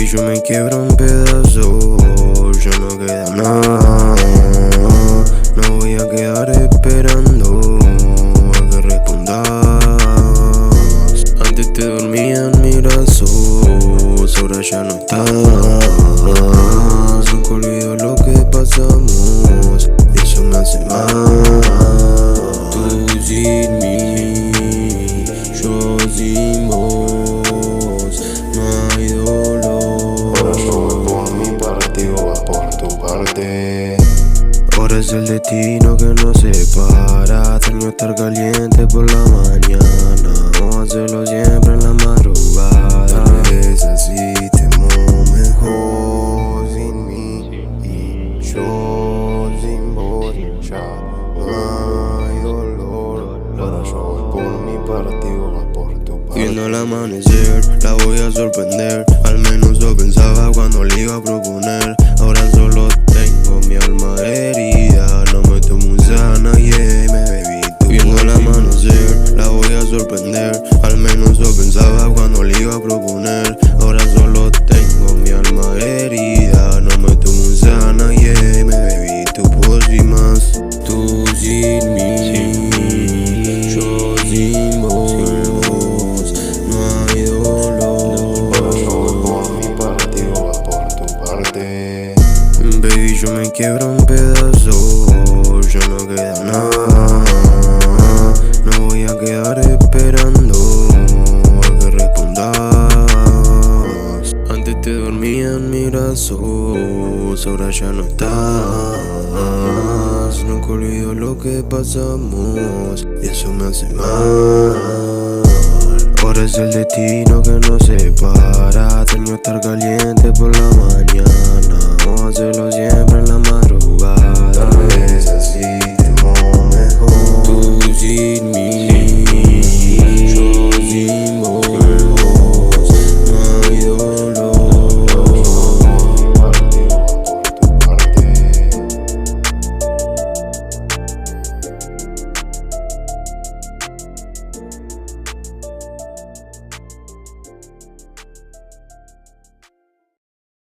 yo me quiebro en pedazos, ya no queda nada. No voy a quedar esperando a que respondas. Antes te dormía en mis brazos, ahora ya no estás. Nunca olvido lo que pasamos y eso me hace mal. Tú sin mí, yo sin vos, no hay dolor. Ahora yo voy por mi parte y vos vas por tu parte. Ahora es el destino que nos separa. Tengo estar caliente por la mañana, vamos a hacerlo siempre en la madrugada. Tal vez así estemos mejor sin mí y yo sin vos. Ya no hay dolor. Ahora yo voy por mi parte y vos vas por tu parte. Viendo el amanecer, la voy a sorprender. Al menos lo pensaba cuando le iba a proponer. Ahora solo tengo mi alma herida. No me tomo un sana, yeah, me bebí tu. Viendo el amanecer, la voy a sorprender. Al menos lo pensaba cuando le iba a proponer. Ahora solo tengo mi alma herida. No me tomo un sana, yeah, me bebí tu voz y más. Tú sin mí, yo sin vos. Baby, yo me quiebro en pedazos, ya no queda nada. No voy a quedar esperando a que respondas. Antes te dormía en mis brazos, ahora ya no estás. Nunca olvido lo que pasamos y eso me hace mal. Ahora es el destino que nos separa. Tengo que estar caliente por la mañana, vamos a hacerlo siempre.